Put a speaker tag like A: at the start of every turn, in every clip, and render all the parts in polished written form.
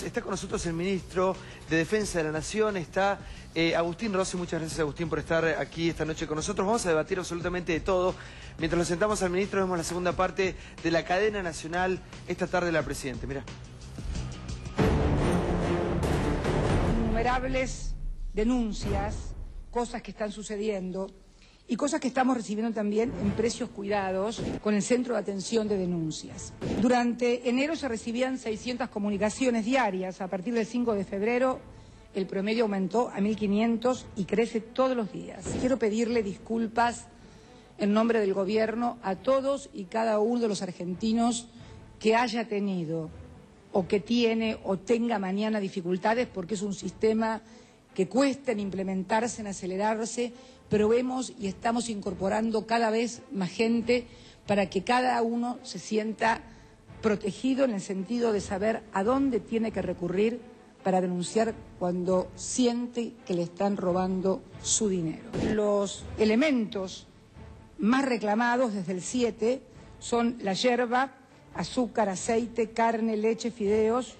A: Está con nosotros el ministro de Defensa de la Nación, está Agustín Rossi. Muchas gracias, Agustín, por estar aquí esta noche con nosotros. Vamos a debatir absolutamente de todo. Mientras lo sentamos al ministro, vemos la segunda parte de la cadena nacional esta tarde de la Presidente. Mirá.
B: Innumerables denuncias, cosas que están sucediendo y cosas que estamos recibiendo también en Precios Cuidados con el Centro de Atención de Denuncias. Durante enero se recibían 600 comunicaciones diarias. A partir del 5 de febrero el promedio aumentó a 1.500 y crece todos los días. Quiero pedirle disculpas en nombre del Gobierno a todos y cada uno de los argentinos que haya tenido o que tiene o tenga mañana dificultades, porque es un sistema que cuesta en implementarse, en acelerarse, pero vemos y estamos incorporando cada vez más gente para que cada uno se sienta protegido en el sentido de saber a dónde tiene que recurrir para denunciar cuando siente que le están robando su dinero. Los elementos más reclamados desde el 7 son la yerba, azúcar, aceite, carne, leche, fideos,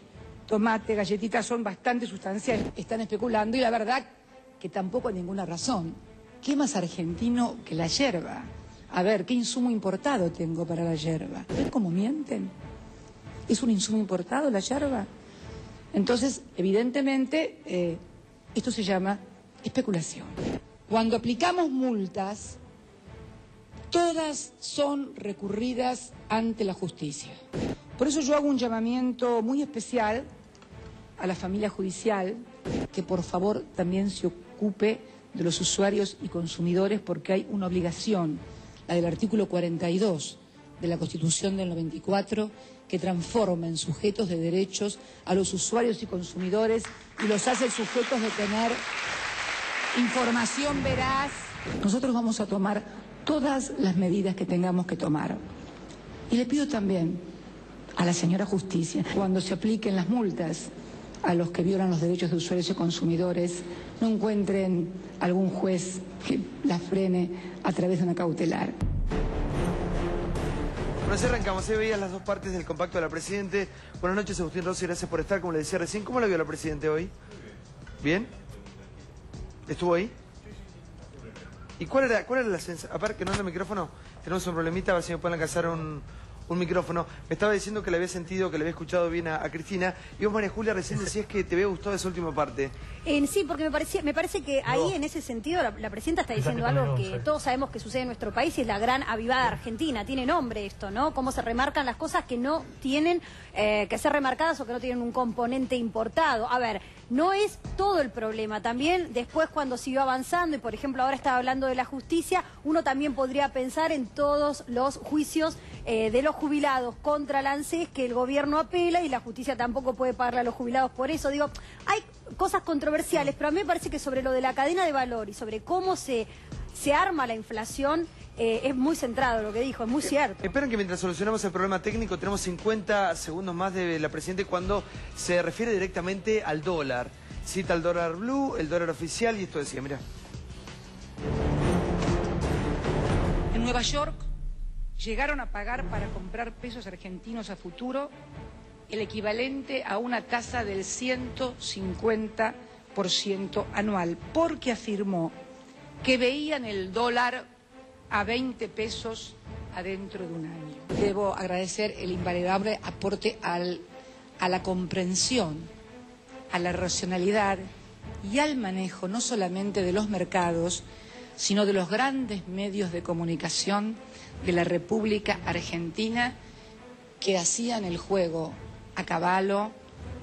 B: tomate, galletitas. Son bastante sustanciales. Están especulando y la verdad que tampoco hay ninguna razón. ¿Qué más argentino que la yerba? A ver, ¿qué insumo importado tengo para la yerba? ¿Ven cómo mienten? ¿Es un insumo importado la yerba? Entonces, evidentemente, esto se llama especulación. Cuando aplicamos multas, todas son recurridas ante la justicia. Por eso yo hago un llamamiento muy especial a la familia judicial, que por favor también se ocupe de los usuarios y consumidores, porque hay una obligación, la del artículo 42 de la Constitución del 94, que transforma en sujetos de derechos a los usuarios y consumidores y los hace sujetos de tener información veraz. Nosotros vamos a tomar todas las medidas que tengamos que tomar. Y le pido también a la señora Justicia, cuando se apliquen las multas a los que violan los derechos de usuarios y consumidores, no encuentren algún juez que la frene a través de una cautelar.
A: Bueno, así arrancamos. Se veían las dos partes del compacto de la Presidente. Buenas noches, Agustín Rossi, gracias por estar, como le decía recién. ¿Cómo la vio la Presidente hoy? ¿Bien? ¿Estuvo ahí? ¿Y cuál era la sensación? Aparte que no anda el micrófono, tenemos un problemita, a ver si me pueden alcanzar un micrófono. Me estaba diciendo que le había sentido, que le había escuchado bien a Cristina. Y vos, María Julia, recién decías que te había gustado esa última parte.
C: Sí, porque me parece que ahí, en ese sentido, la Presidenta está diciendo algo que todos sabemos que sucede en nuestro país, y es la gran avivada argentina. Tiene nombre esto, ¿no? Cómo se remarcan las cosas que no tienen que ser remarcadas o que no tienen un componente importado. A ver, no es todo el problema. También después, cuando siguió avanzando, y por ejemplo ahora estaba hablando de la justicia, uno también podría pensar en todos los juicios de los jubilados contra la ANSES, que el gobierno apela y la justicia tampoco puede pagarle a los jubilados por eso. Digo, hay cosas controversiales, pero a mí me parece que sobre lo de la cadena de valor y sobre cómo se arma la inflación, es muy centrado lo que dijo, es muy cierto.
A: Esperen que mientras solucionamos el problema técnico tenemos 50 segundos más de la Presidente cuando se refiere directamente al dólar. Cita el dólar blue, el dólar oficial, y esto decía, mirá.
B: En Nueva York llegaron a pagar para comprar pesos argentinos a futuro el equivalente a una tasa del 150% anual, porque afirmó que veían el dólar a 20 pesos adentro de un año. Debo agradecer el invalorable aporte a la comprensión, a la racionalidad y al manejo no solamente de los mercados, sino de los grandes medios de comunicación de la República Argentina, que hacían el juego a caballo,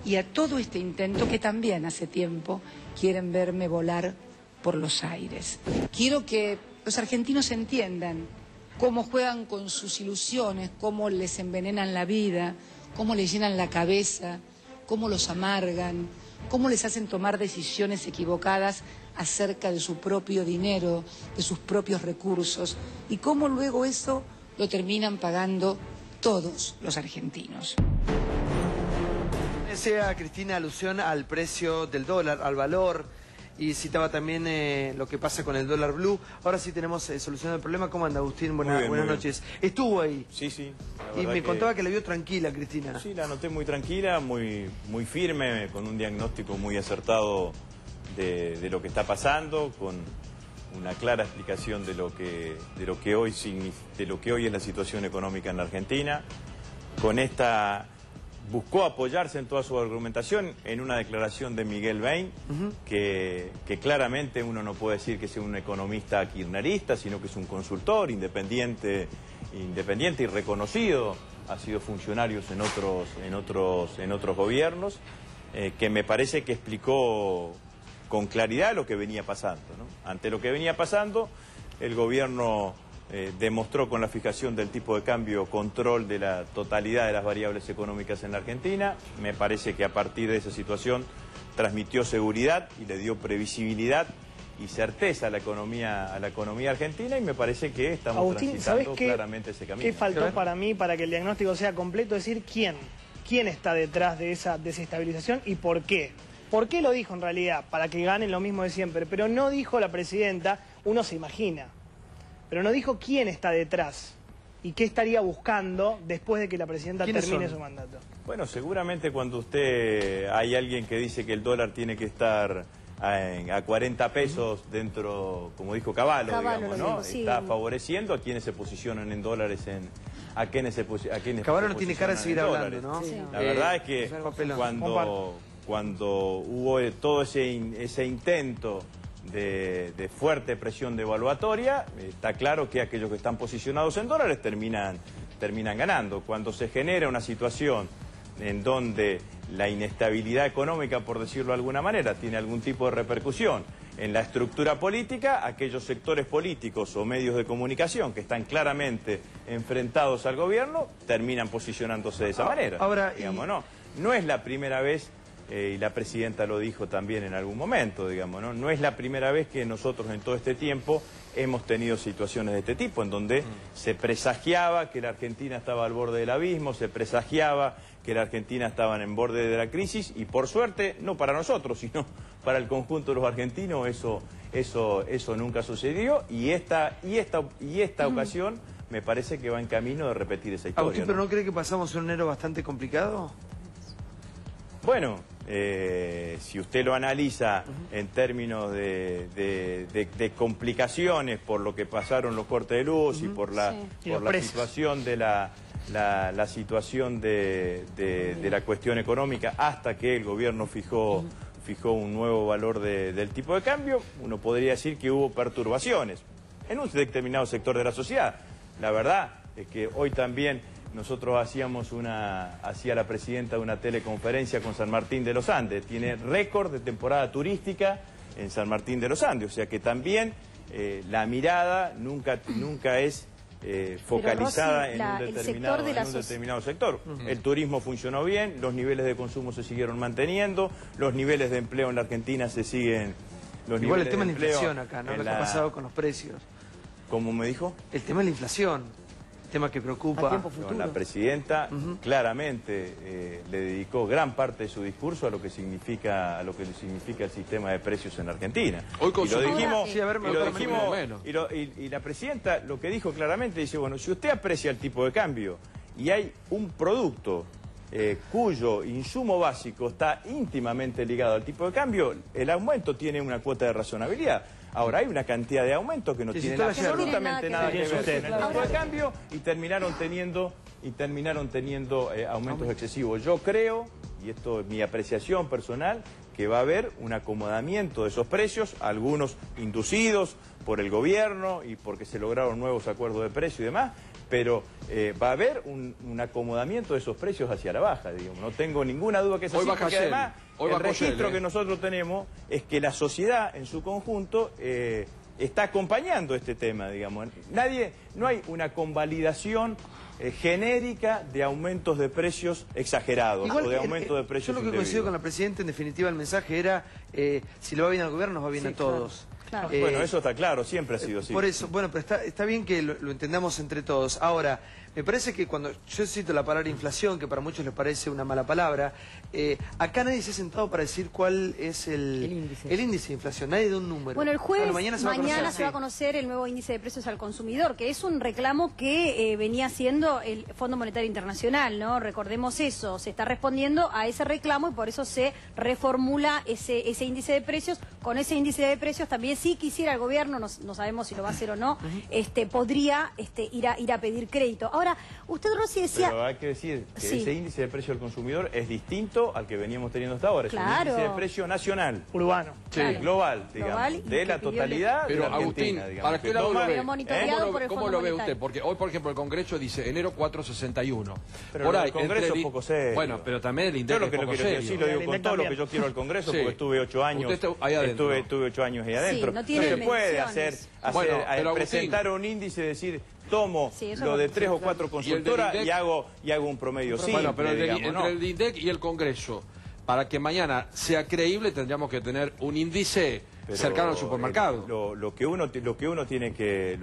B: y a todo este intento que también hace tiempo quieren verme volar por los aires. Quiero que los argentinos entiendan cómo juegan con sus ilusiones, cómo les envenenan la vida, cómo les llenan la cabeza, cómo los amargan, cómo les hacen tomar decisiones equivocadas acerca de su propio dinero, de sus propios recursos, y cómo luego eso lo terminan pagando todos los argentinos.
A: Sea, Cristina, alusión al precio del dólar, al valor. y citaba también lo que pasa con el dólar blue. Ahora sí tenemos solucionado el problema. ¿Cómo anda, Agustín? Buenas noches. Estuvo ahí.
D: Sí, sí.
A: Y me contaba que la vio tranquila, Cristina.
D: Sí, la noté muy tranquila, muy firme, con un diagnóstico muy acertado de lo que está pasando, con una clara explicación de lo que hoy es la situación económica en la Argentina. Con esta buscó apoyarse en toda su argumentación en una declaración de Miguel Bain, que claramente uno no puede decir que sea un economista kirchnerista, sino que es un consultor independiente y reconocido. Ha sido funcionario en otros gobiernos, que me parece que explicó con claridad lo que venía pasando, ¿no? Ante lo que venía pasando, el gobierno demostró con la fijación del tipo de cambio control de la totalidad de las variables económicas en la Argentina. Me parece que a partir de esa situación transmitió seguridad y le dio previsibilidad y certeza a la economía argentina, y me parece que estamos
E: Agustín,
D: transitando claramente ese camino.
E: ¿Qué faltó para mí para que el diagnóstico sea completo? Es decir, ¿quién está detrás de esa desestabilización y por qué? ¿Por qué lo dijo en realidad? Para que ganen lo mismo de siempre, pero no dijo la presidenta, uno se imagina, pero no dijo quién está detrás y qué estaría buscando después de que la presidenta termine su mandato.
D: Bueno, seguramente cuando hay alguien que dice que el dólar tiene que estar a 40 pesos dentro, como dijo Cavallo, digamos, ¿no?
C: Sí.
D: Está favoreciendo a quienes se posicionan en dólares, a quienes
A: Cavallo no tiene cara de seguir hablando, ¿no?
C: Sí.
D: La verdad es que cuando hubo todo ese intento de fuerte presión devaluatoria, está claro que aquellos que están posicionados en dólares terminan ganando. Cuando se genera una situación en donde la inestabilidad económica, por decirlo de alguna manera, tiene algún tipo de repercusión en la estructura política, aquellos sectores políticos o medios de comunicación que están claramente enfrentados al gobierno terminan posicionándose de esa manera.
A: Ahora,
D: digamos, no es la primera vez, y la presidenta lo dijo también en algún momento, digamos, no es la primera vez que nosotros en todo este tiempo hemos tenido situaciones de este tipo, en donde se presagiaba que la Argentina estaba al borde del abismo, se presagiaba que la Argentina estaba en borde de la crisis, y por suerte, no para nosotros, sino para el conjunto de los argentinos, eso nunca sucedió, y esta ocasión me parece que va en camino de repetir esa historia.
A: Agustín, ¿pero no cree que pasamos un enero bastante complicado?
D: Bueno, si usted lo analiza en términos de complicaciones por lo que pasaron los cortes de luz y por la situación de la situación de la cuestión económica, hasta que el gobierno fijó un nuevo valor del tipo de cambio, uno podría decir que hubo perturbaciones en un determinado sector de la sociedad. La verdad es que hoy también nosotros hacía la presidenta una teleconferencia con San Martín de los Andes. Tiene récord de temporada turística en San Martín de los Andes. O sea que también la mirada nunca es focalizada en un determinado sector. El turismo funcionó bien, los niveles de consumo se siguieron manteniendo, los niveles de empleo en la Argentina se siguen...
A: Igual el tema de la inflación acá, ¿no? Lo que ha pasado con los precios.
D: ¿Cómo me dijo?
A: El tema de la inflación. Tema que preocupa.
D: La presidenta claramente le dedicó gran parte de su discurso a lo que significa el sistema de precios en Argentina. Hoy y la presidenta lo que dijo claramente, dice, bueno, si usted aprecia el tipo de cambio y hay un producto cuyo insumo básico está íntimamente ligado al tipo de cambio, el aumento tiene una cuota de razonabilidad. Ahora, hay una cantidad de aumentos que no tienen absolutamente nada que ver con el tipo de cambio, y terminaron teniendo aumentos excesivos. Yo creo, y esto es mi apreciación personal, que va a haber un acomodamiento de esos precios, algunos inducidos por el gobierno y porque se lograron nuevos acuerdos de precio y demás, pero va a haber un acomodamiento de esos precios hacia la baja, digamos. No tengo ninguna duda que es así, porque además el registro que nosotros tenemos es que la sociedad en su conjunto está acompañando este tema, digamos. No hay una convalidación genérica de aumentos de precios exagerados. Igual, o de aumentos de precios
A: yo lo que coincido con la presidenta, en definitiva, el mensaje era si le va bien al gobierno, nos va bien a todos.
C: Claro.
D: Bueno, eso está claro, siempre ha sido así.
A: Por eso, bueno, pero está bien que lo entendamos entre todos. Ahora, Me parece que cuando yo cito la palabra inflación, que para muchos les parece una mala palabra, acá nadie se ha sentado para decir cuál es el índice de inflación, nadie da un número.
C: Bueno, el jueves,
A: mañana se va a conocer
C: el nuevo índice de precios al consumidor, que es un reclamo que venía haciendo el Fondo Monetario Internacional, ¿no? Recordemos eso, se está respondiendo a ese reclamo y por eso se reformula ese índice de precios. Con ese índice de precios también, si quisiera el gobierno, no sabemos si lo va a hacer o no, podría ir a pedir crédito. Ahora, usted, Rossi, decía...
D: Pero hay que decir que ese índice de precio al consumidor es distinto al que veníamos teniendo hasta ahora.
C: Claro.
D: Es un índice de precio nacional.
E: Urbano.
D: Sí. Global, digamos.
C: Global,
D: de la totalidad
F: Pero,
D: de la Argentina,
F: Agustín,
D: digamos.
F: ¿para qué lado lo ve?
C: ¿Cómo
F: lo ve usted? Porque hoy, por ejemplo, el Congreso dice enero 4.61.
D: Pero
F: por ahí,
D: el Congreso es poco serio.
F: Bueno, pero también el INDEC
D: yo lo que
F: es poco
D: quiero
F: serio.
D: decir, lo digo con todo lo que yo quiero al Congreso, porque estuve 8 años.
F: Usted ahí adentro.
D: Estuve 8 años ahí adentro.
C: Sí, no tiene
D: se puede
C: menciones.
D: presentar un índice y decir, tomo lo de 3 o 4 consultoras y hago un promedio simple.
F: Bueno, pero
D: digamos,
F: entre el INDEC y el Congreso, para que mañana sea creíble, tendríamos que tener un índice cercano al supermercado.
D: Lo que uno tiene que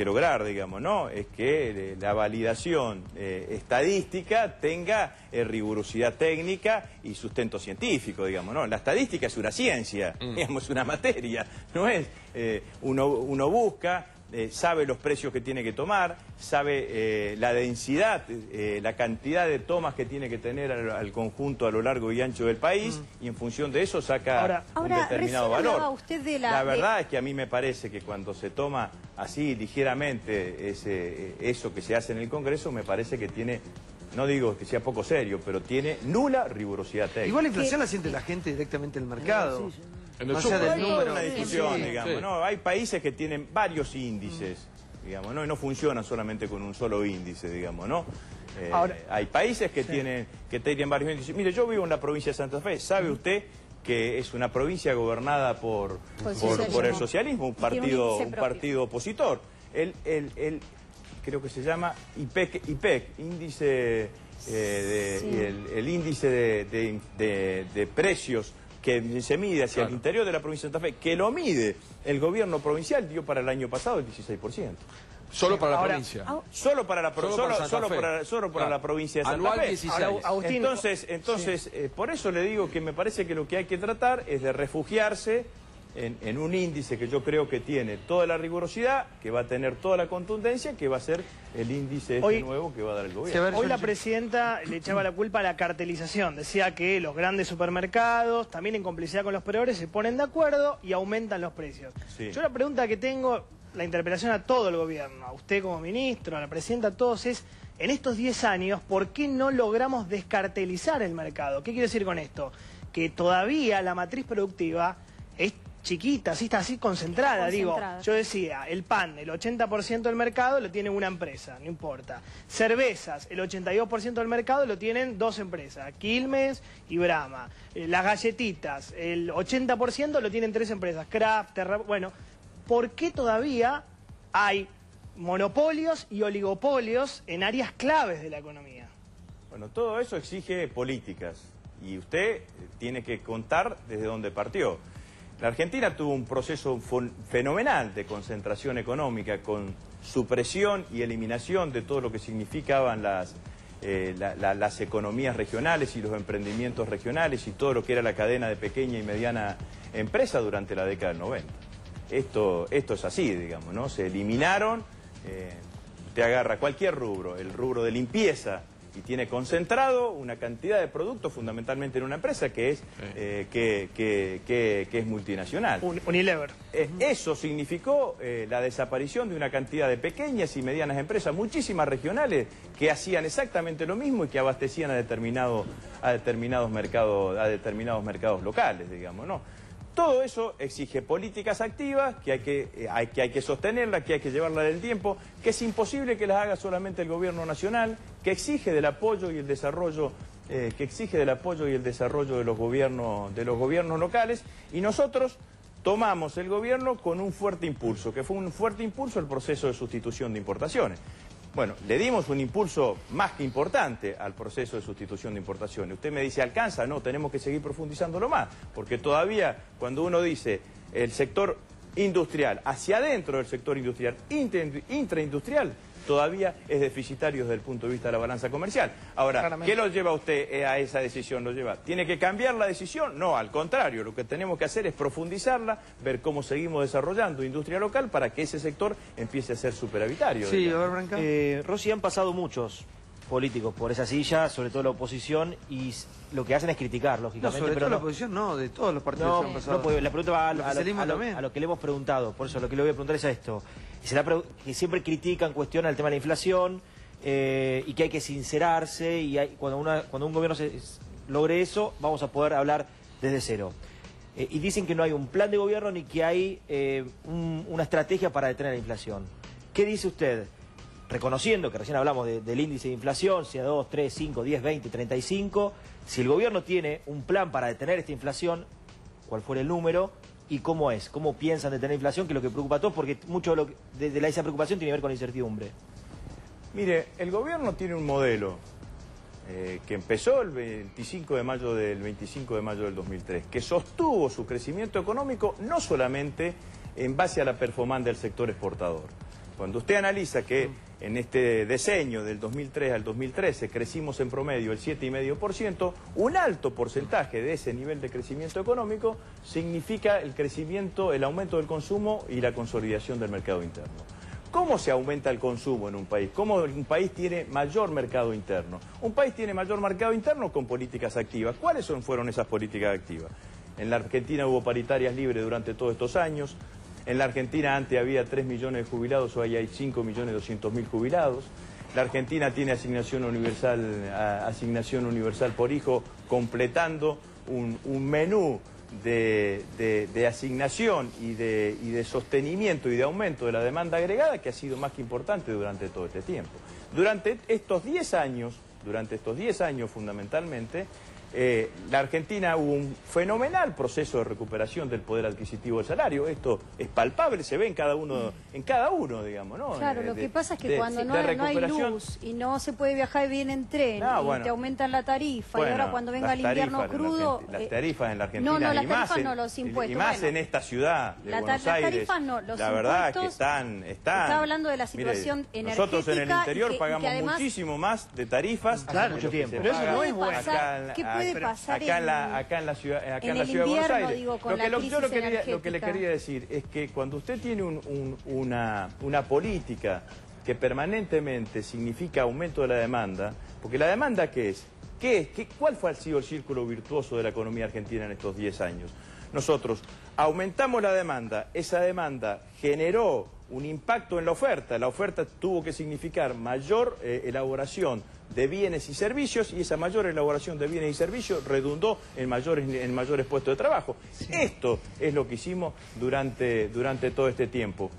D: lograr, digamos, ¿no? Es que la validación estadística tenga rigurosidad técnica y sustento científico, digamos, ¿no? La estadística es una ciencia, digamos, es una materia, no es uno busca. Sabe los precios que tiene que tomar, sabe la densidad, la cantidad de tomas que tiene que tener al conjunto a lo largo y ancho del país, y en función de eso saca un determinado valor.
C: Usted de
D: la verdad es que a mí me parece que cuando se toma así ligeramente eso que se hace en el Congreso, me parece que tiene... No digo que sea poco serio, pero tiene nula rigurosidad técnica.
A: Igual la inflación la siente la gente directamente en el mercado.
F: En el
A: Más allá del número.
D: Una discusión, digamos, ¿no? Hay países que tienen varios índices, digamos, ¿no? Y no funcionan solamente con un solo índice, digamos, ¿no? Hay países que tienen varios índices. Mire, yo vivo en la provincia de Santa Fe. ¿Sabe usted que es una provincia gobernada por el socialismo, un partido opositor? Creo que se llama IPEC, índice el índice de precios que se mide hacia el interior de la provincia de Santa Fe, que lo mide el gobierno provincial, dio para el año pasado el 16%.
F: Solo para la provincia.
D: Solo para la provincia de Santa
F: Anual
D: Fe.
F: 16.
E: Agustín,
D: entonces por eso le digo que me parece que lo que hay que tratar es de refugiarse en un índice que yo creo que tiene toda la rigurosidad, que va a tener toda la contundencia, que va a ser el índice nuevo que va a dar el gobierno.
E: Hoy la presidenta le echaba la culpa a la cartelización. Decía que los grandes supermercados, también en complicidad con los proveedores, se ponen de acuerdo y aumentan los precios. Sí. Yo la pregunta que tengo, la interpelación a todo el gobierno, a usted como ministro, a la presidenta, a todos, es... En estos 10 años, ¿por qué no logramos descartelizar el mercado? ¿Qué quiero decir con esto? Que todavía la matriz productiva es chiquita, así está así concentrada. Digo, yo decía, el pan, el 80% del mercado lo tiene una empresa, no importa. Cervezas, el 82% del mercado lo tienen 2 empresas, Quilmes y Brahma. Las galletitas, el 80% lo tienen 3 empresas, Kraft, bueno, ¿por qué todavía hay monopolios y oligopolios en áreas claves de la economía?
D: Bueno, todo eso exige políticas y usted tiene que contar desde dónde partió. La Argentina tuvo un proceso fenomenal de concentración económica con supresión y eliminación de todo lo que significaban las economías regionales y los emprendimientos regionales y todo lo que era la cadena de pequeña y mediana empresa durante la década del 90. Esto es así, digamos, ¿no? Se eliminaron, te agarra cualquier rubro, el rubro de limpieza, y tiene concentrado una cantidad de productos fundamentalmente en una empresa que es multinacional.
E: Unilever.
D: Eso significó la desaparición de una cantidad de pequeñas y medianas empresas, muchísimas regionales, que hacían exactamente lo mismo y que abastecían a determinados mercados locales, digamos, ¿no? Todo eso exige políticas activas, que hay que sostenerlas, que hay que llevarlas del tiempo, que es imposible que las haga solamente el gobierno nacional, que exige del apoyo y el desarrollo, de los gobiernos locales, y nosotros tomamos el gobierno con un fuerte impulso, que fue un fuerte impulso el proceso de sustitución de importaciones. Bueno, le dimos un impulso más que importante al proceso de sustitución de importaciones. Usted me dice, ¿alcanza? No, tenemos que seguir profundizándolo más, porque todavía cuando uno dice el sector industrial, hacia adentro del sector industrial, intraindustrial, todavía es deficitario desde el punto de vista de la balanza comercial. Ahora,
E: claramente.
D: ¿qué lo lleva a usted a esa decisión? ¿Tiene que cambiar la decisión? No, al contrario, lo que tenemos que hacer es profundizarla, ver cómo seguimos desarrollando industria local para que ese sector empiece a ser superavitario.
A: Sí, a ver, Branca.
G: Rossi, han pasado muchos políticos por esa silla, sobre todo la oposición, y lo que hacen es criticar,
A: No,
G: lógicamente.
A: sobre
G: pero
A: todo la oposición, no, de todos los partidos que han pasado.
G: no, porque la pregunta va
A: El oficialismo
G: a
A: también.
G: lo que le hemos preguntado. Por eso lo que le voy a preguntar es a esto. Que siempre critican, cuestionan el tema de la inflación y que hay que sincerarse y cuando un gobierno logre eso, vamos a poder hablar desde cero. Y dicen que no hay un plan de gobierno ni que hay una estrategia para detener la inflación. ¿Qué dice usted? Reconociendo que recién hablamos del índice de inflación, sea 2, 3, 5, 10, 20, 35, si el gobierno tiene un plan para detener esta inflación, ¿cuál fuera el número? ¿Y cómo es? ¿Cómo piensan detener la inflación? Que es lo que preocupa a todos, porque mucho de esa preocupación tiene que ver con la incertidumbre.
D: Mire, el gobierno tiene un modelo que empezó el 25 de mayo del 2003, que sostuvo su crecimiento económico no solamente en base a la performance del sector exportador. Cuando usted analiza que en este decenio del 2003 al 2013 crecimos en promedio el 7,5%, un alto porcentaje de ese nivel de crecimiento económico significa el crecimiento, el aumento del consumo y la consolidación del mercado interno. ¿Cómo se aumenta el consumo en un país? ¿Cómo un país tiene mayor mercado interno? Un país tiene mayor mercado interno con políticas activas. ¿Cuáles fueron esas políticas activas? En la Argentina hubo paritarias libres durante todos estos años. En la Argentina antes había 3 millones de jubilados, hoy hay 5.200.000 jubilados. La Argentina tiene asignación universal por hijo, completando un menú de asignación y de sostenimiento y de aumento de la demanda agregada que ha sido más que importante durante todo este tiempo. Durante estos 10 años fundamentalmente, la Argentina hubo un fenomenal proceso de recuperación del poder adquisitivo del salario. Esto es palpable, se ve en cada uno, digamos, ¿no?
C: Claro, lo que pasa es que cuando no hay luz y no se puede viajar bien en tren y te aumentan la tarifa, y ahora cuando venga el invierno crudo...
D: Las tarifas en la Argentina,
C: no, las tarifas no, los impuestos.
D: Y más en esta ciudad de Buenos Aires,
C: las tarifas no, los
D: la verdad es que
C: impuestos,
D: están...
C: Está hablando de la situación energética.
D: Nosotros en el interior pagamos
C: que además,
D: muchísimo más de tarifas.
G: Claro, mucho tiempo.
E: Pero eso no es bueno.
C: ¿Qué puede pasar
D: acá en la ciudad de Buenos Aires?
C: Digo, con lo
D: que le quería decir es que cuando usted tiene una política que permanentemente significa aumento de la demanda, porque la demanda ¿qué es? ¿Cuál ha sido el círculo virtuoso de la economía argentina en estos 10 años? Nosotros aumentamos la demanda, esa demanda generó un impacto en la oferta tuvo que significar mayor elaboración de bienes y servicios, y esa mayor elaboración de bienes y servicios redundó en mayores puestos de trabajo. Sí. Esto es lo que hicimos durante todo este tiempo,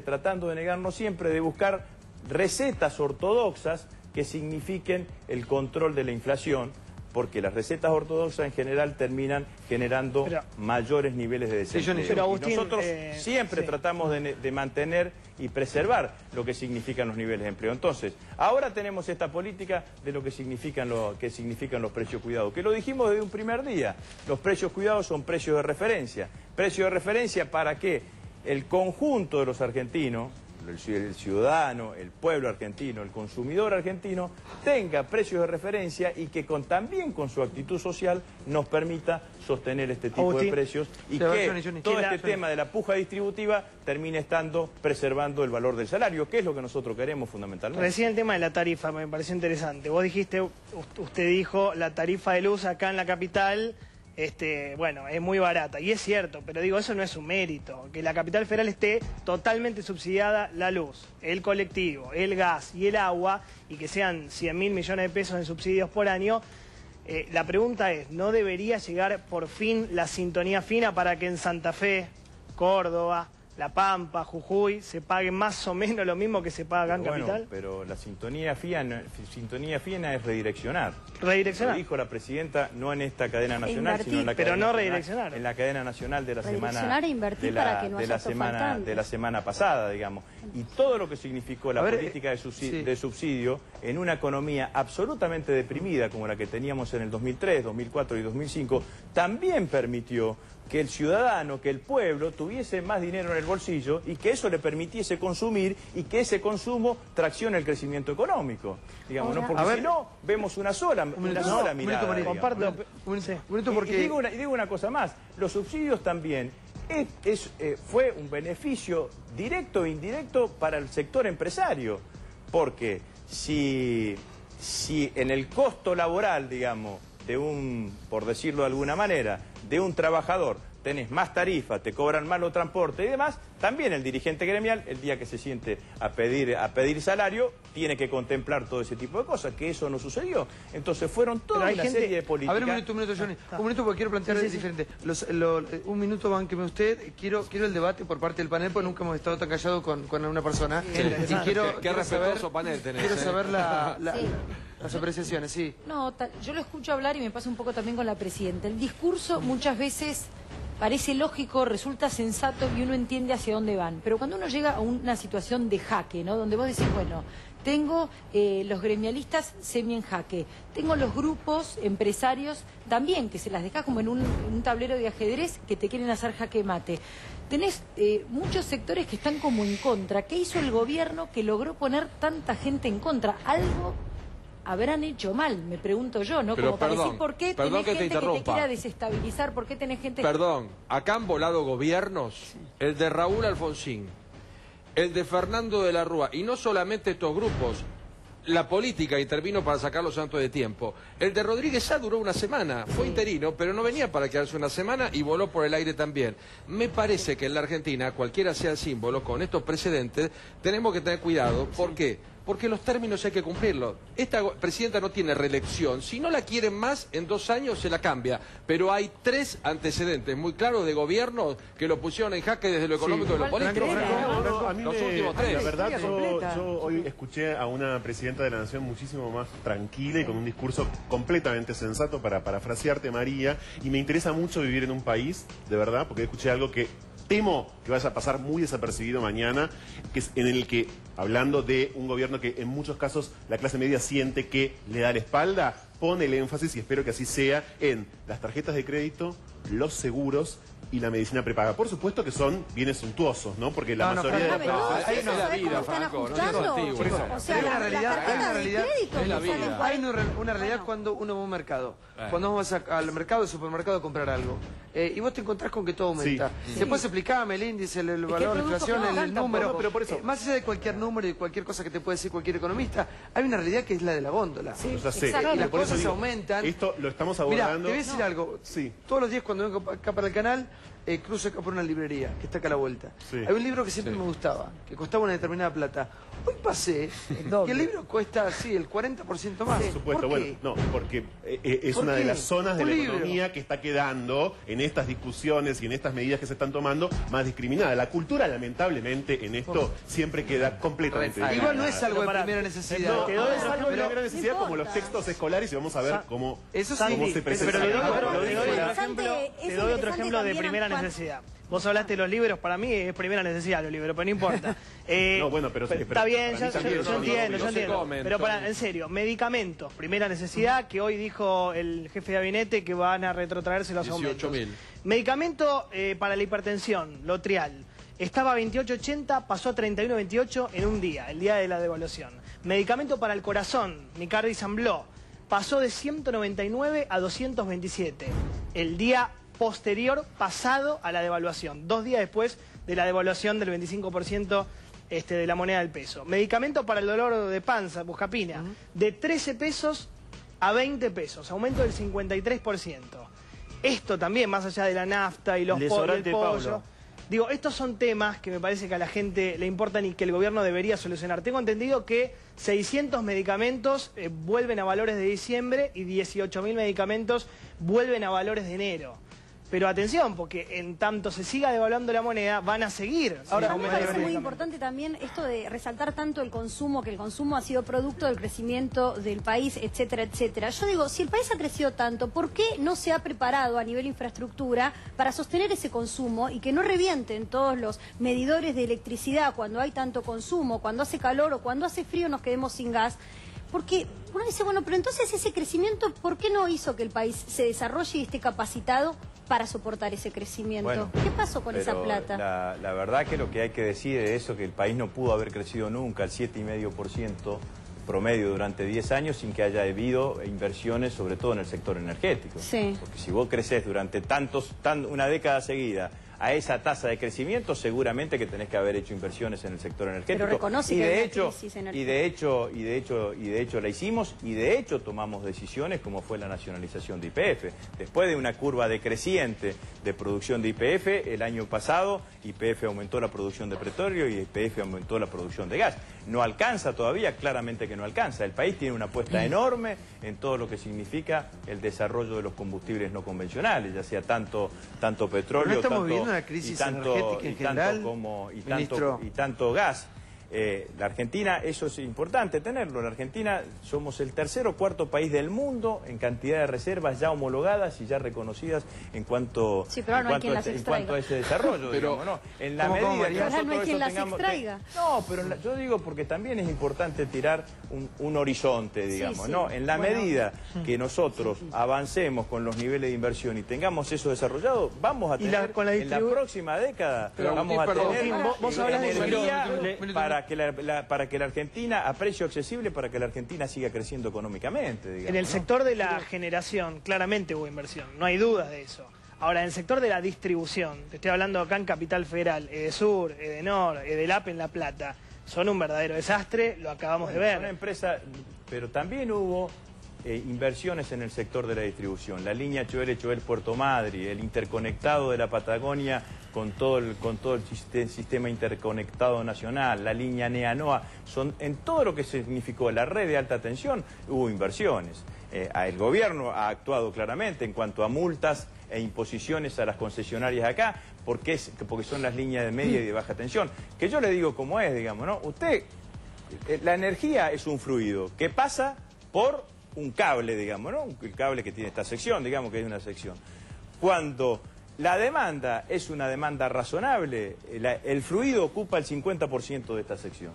D: tratando de negarnos siempre de buscar recetas ortodoxas que signifiquen el control de la inflación, porque las recetas ortodoxas en general terminan generando mayores niveles de desempleo.
E: Pero Agustín,
D: y nosotros siempre tratamos de mantener y preservar lo que significan los niveles de empleo. Entonces, ahora tenemos esta política de lo que significan los precios cuidados, que lo dijimos desde un primer día. Los precios cuidados son precios de referencia. ¿Precios de referencia para qué? El conjunto de los argentinos, el ciudadano, el pueblo argentino, el consumidor argentino, tenga precios de referencia y que también con su actitud social nos permita sostener este tipo de precios y que todo este tema de la puja distributiva termine preservando el valor del salario, que es lo que nosotros queremos fundamentalmente.
E: Recién el tema de la tarifa me pareció interesante. Vos dijiste, usted dijo, la tarifa de luz acá en la capital... bueno, es muy barata, y es cierto, pero digo, eso no es un mérito, que la capital federal esté totalmente subsidiada la luz, el colectivo, el gas y el agua, y que sean 100.000 millones de pesos en subsidios por año. La pregunta es, ¿no debería llegar por fin la sintonía fina para que en Santa Fe, Córdoba, La Pampa, Jujuy, se pague más o menos lo mismo que se paga acá en Capital?
D: Pero la sintonía fina es redireccionar.
E: ¿Redireccionar?
D: Lo dijo la presidenta, no en esta cadena nacional, sino en la cadena
E: no redireccionar.
D: En la cadena nacional de la
C: semana
D: de la semana pasada, digamos. Y todo lo que significó la política de subsidio en una economía absolutamente deprimida como la que teníamos en el 2003, 2004 y 2005, también permitió que el ciudadano, que el pueblo tuviese más dinero en el bolsillo y que eso le permitiese consumir y que ese consumo traccione el crecimiento económico. Digamos, ¿no? Porque si no, vemos una sola mirada.
E: Comparto.
D: Y digo una cosa más, los subsidios también fue un beneficio directo e indirecto para el sector empresario, porque si en el costo laboral, digamos, por decirlo de alguna manera, de un trabajador, tenés más tarifa, te cobran más los transportes y demás, también el dirigente gremial, el día que se siente a pedir salario, tiene que contemplar todo ese tipo de cosas, que eso no sucedió. Entonces fueron toda una serie de políticas.
A: A ver, un minuto, Johnny. Un minuto porque quiero plantear diferente. Un minuto, bánqueme usted. Quiero el debate por parte del panel, porque nunca hemos estado tan callados con una persona. Y
F: Qué respetuoso panel tenés.
A: Quiero saber las apreciaciones, sí.
H: No, yo lo escucho hablar y me pasa un poco también con la presidenta. El discurso muchas veces parece lógico, resulta sensato y uno entiende hacia dónde van. Pero cuando uno llega a una situación de jaque, ¿no? Donde vos decís, bueno, tengo los gremialistas semi en jaque, tengo los grupos empresarios también, que se las dejás como en un tablero de ajedrez que te quieren hacer jaque mate. Tenés muchos sectores que están como en contra. ¿Qué hizo el gobierno que logró poner tanta gente en contra? Algo habrán hecho mal, me pregunto yo, ¿no?
F: Pero
H: como para decir, ¿por qué tenés gente que te quiera desestabilizar? ¿Por qué tenés gente
F: Perdón, acá han volado gobiernos, el de Raúl Alfonsín, el de Fernando de la Rúa, y no solamente estos grupos, la política intervino para sacarlos antes de tiempo. El de Rodríguez Sá duró una semana, fue interino, pero no venía para quedarse una semana y voló por el aire también. Me parece que en la Argentina, cualquiera sea el símbolo, con estos precedentes, tenemos que tener cuidado. ¿Por qué? Porque los términos hay que cumplirlos. Esta presidenta no tiene reelección. Si no la quieren más, en 2 años se la cambia. Pero hay 3 antecedentes muy claros de gobierno que lo pusieron en jaque desde lo económico y lo político.
I: Los últimos 3. La verdad, yo hoy escuché a una presidenta de la Nación muchísimo más tranquila y con un discurso completamente sensato, para parafrasearte, María. Y me interesa mucho vivir en un país, de verdad, porque escuché algo que temo que vaya a pasar muy desapercibido mañana, que es en el que, hablando de un gobierno que en muchos casos la clase media siente que le da la espalda, pone el énfasis, y espero que así sea, en las tarjetas de crédito, los seguros y la medicina prepaga. Por supuesto que son bienes suntuosos, ¿no? Porque la mayoría de la
C: hay una realidad, Franco, no es antiguo. O sea, hay una realidad,
A: hay una realidad cuando uno va a un mercado. Cuando vos vas al mercado, al supermercado a comprar algo. Y vos te encontrás con que todo aumenta. Después explicame el índice, el valor, la inflación, el número.
I: Pero por eso,
A: más allá de cualquier número y cualquier cosa que te puede decir cualquier economista, hay una realidad que es la de la góndola.
I: Ya sé.
A: Y las cosas aumentan.
I: Esto lo estamos abordando.
A: Mirá, te voy a decir algo. Todos los días cuando vengo acá para el canal, cruzo acá por una librería, que está acá a la vuelta. Hay un libro que siempre me gustaba, que costaba una determinada plata. Hoy pasé que el libro cuesta, el 40% más.
I: Por supuesto, bueno, no, porque es una de las zonas de la economía que está quedando en estas discusiones y en estas medidas que se están tomando más discriminada. La cultura, lamentablemente, en esto siempre queda completamente discriminada.
A: Igual no es algo de primera necesidad.
I: No, quedó es algo de primera necesidad, como los textos escolares, y vamos a ver cómo se presenta.
E: Pero te doy otro ejemplo de primera necesidad. Vos hablaste de los libros, para mí es primera necesidad los libros, pero no importa.
I: No, bueno, pero
E: está bien, yo entiendo. Pero
F: en
E: en serio, medicamentos, primera necesidad, que hoy dijo el jefe de gabinete que van a retrotraerse los aumentos.
F: 18.000.
E: Medicamento para la hipertensión, Lotrial. Estaba a 28.80, pasó a 31.28 en un día, el día de la devaluación. Medicamento para el corazón, Micardi Sambló, pasó de 199 a 227. El día posterior, pasado a la devaluación, 2 días después de la devaluación del 25% de la moneda del peso. Medicamento para el dolor de panza, Buscapina, de 13 pesos a 20 pesos, aumento del 53%. Esto también, más allá de la nafta y los pollo. Digo, estos son temas que me parece que a la gente le importan y que el gobierno debería solucionar. Tengo entendido que 600 medicamentos vuelven a valores de diciembre y 18.000 medicamentos vuelven a valores de enero. Pero atención, porque en tanto se siga devaluando la moneda, van a seguir.
C: Ahora, me parece muy importante también esto de resaltar tanto el consumo, que el consumo ha sido producto del crecimiento del país, etcétera, etcétera. Yo digo, si el país ha crecido tanto, ¿por qué no se ha preparado a nivel infraestructura para sostener ese consumo y que no revienten todos los medidores de electricidad cuando hay tanto consumo, cuando hace calor o cuando hace frío nos quedemos sin gas? Porque uno dice, bueno, pero entonces ese crecimiento, ¿por qué no hizo que el país se desarrolle y esté capacitado para soportar ese crecimiento.
D: Bueno,
C: ¿Qué pasó con esa plata?
D: La verdad que lo que hay que decir es eso, que el país no pudo haber crecido nunca al 7,5% promedio durante 10 años sin que haya habido inversiones, sobre todo en el sector energético.
C: Sí.
D: Porque si vos creces durante una década seguida a esa tasa de crecimiento, seguramente que tenés que haber hecho inversiones en el sector energético.
C: Pero reconoce que hay una crisis energética.
D: Y de hecho la hicimos, y de hecho tomamos decisiones como fue la nacionalización de YPF. Después de una curva decreciente de producción de YPF, el año pasado YPF aumentó la producción de petróleo y YPF aumentó la producción de gas. No alcanza todavía, claramente que no alcanza. El país tiene una apuesta enorme en todo lo que significa el desarrollo de los combustibles no convencionales, ya sea tanto petróleo,
A: ¿No estamos viviendo una crisis energética en general, ministro?
D: Y tanto gas. La Argentina, eso es importante tenerlo, la Argentina somos el tercer o cuarto país del mundo en cantidad de reservas ya homologadas y ya reconocidas en cuanto,
C: sí, pero no hay quien las
D: a ese desarrollo,
F: pero,
D: digamos, ¿no? En la medida que nosotros
C: no hay quien las
D: tengamos,
C: extraiga.
D: no, pero yo digo porque también es importante tirar un horizonte, digamos, ¿no? En la medida que nosotros avancemos con los niveles de inversión y tengamos eso desarrollado, vamos a tener en la próxima década, vamos a tener
E: vos hablas de
D: energía para que la Argentina, a precio accesible, para que la Argentina siga creciendo económicamente, digamos,
E: en el
D: ¿no?
E: sector de la generación, claramente hubo inversión, no hay dudas de eso. Ahora, en el sector de la distribución, te estoy hablando acá en Capital Federal, Edesur, Edenor, Edelap en La Plata, son un verdadero desastre, lo acabamos de ver.
D: Una empresa, pero también hubo inversiones en el sector de la distribución. La línea Choel-Puerto Madryn, el interconectado de la Patagonia con todo el sistema interconectado nacional, la línea NEA-NOA, en todo lo que significó la red de alta tensión hubo inversiones. El gobierno ha actuado claramente en cuanto a multas e imposiciones a las concesionarias acá, porque son las líneas de media y de baja tensión. Que yo le digo como es, digamos, ¿no? La energía es un fluido que pasa por un cable, digamos, ¿no? El cable que tiene esta sección, digamos que es una sección. Cuando la demanda es una demanda razonable, el fluido ocupa el 50% de esta sección.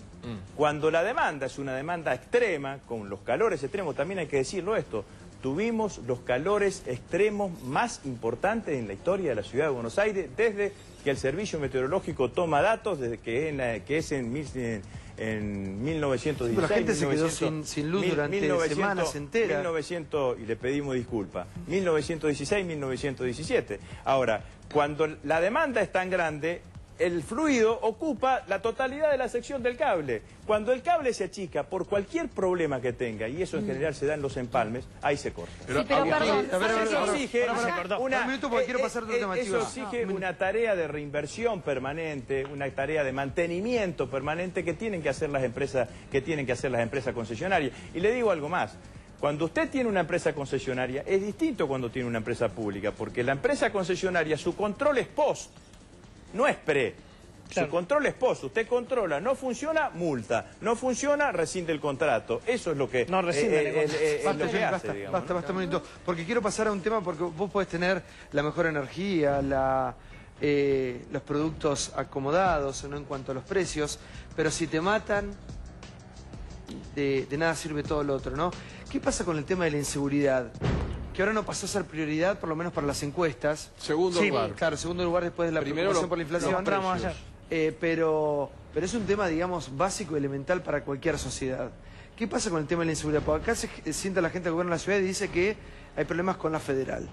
D: Cuando la demanda es una demanda extrema, con los calores extremos, también hay que decirlo esto, tuvimos los calores extremos más importantes en la historia de la ciudad de Buenos Aires, desde que el Servicio Meteorológico toma datos, desde que es en 1916.
A: Pero la gente se quedó sin luz durante semanas enteras.
D: Y le pedimos disculpas. 1916, 1917. Ahora, cuando la demanda es tan grande, el fluido ocupa la totalidad de la sección del cable. Cuando el cable se achica por cualquier problema que tenga, y eso en general se da en los empalmes, ahí se corta.
C: Sí, pero perdón.
D: Eso exige una tarea de reinversión permanente, una tarea de mantenimiento permanente que tienen que hacer las empresas, concesionarias. Y le digo algo más. Cuando usted tiene una empresa concesionaria, es distinto cuando tiene una empresa pública, porque la empresa concesionaria, su control es post. No es pre. Claro. Su control es post. Usted controla, no funciona, multa. No funciona, rescinde el contrato. Eso es lo que,
E: no rescinde
A: basta un momento. Porque quiero pasar a un tema, porque vos podés tener la mejor energía, los productos acomodados, ¿no? En cuanto a los precios, pero si te matan, de nada sirve todo lo otro, ¿no? ¿Qué pasa con el tema de la inseguridad? Que ahora no pasó a ser prioridad, por lo menos para las encuestas.
F: Segundo lugar.
A: Claro, segundo lugar después de la preocupación por la inflación. Pero es un tema, digamos, básico y elemental para cualquier sociedad. ¿Qué pasa con el tema de la inseguridad? Porque acá se sienta la gente del gobierno de la ciudad y dice que hay problemas con la federal.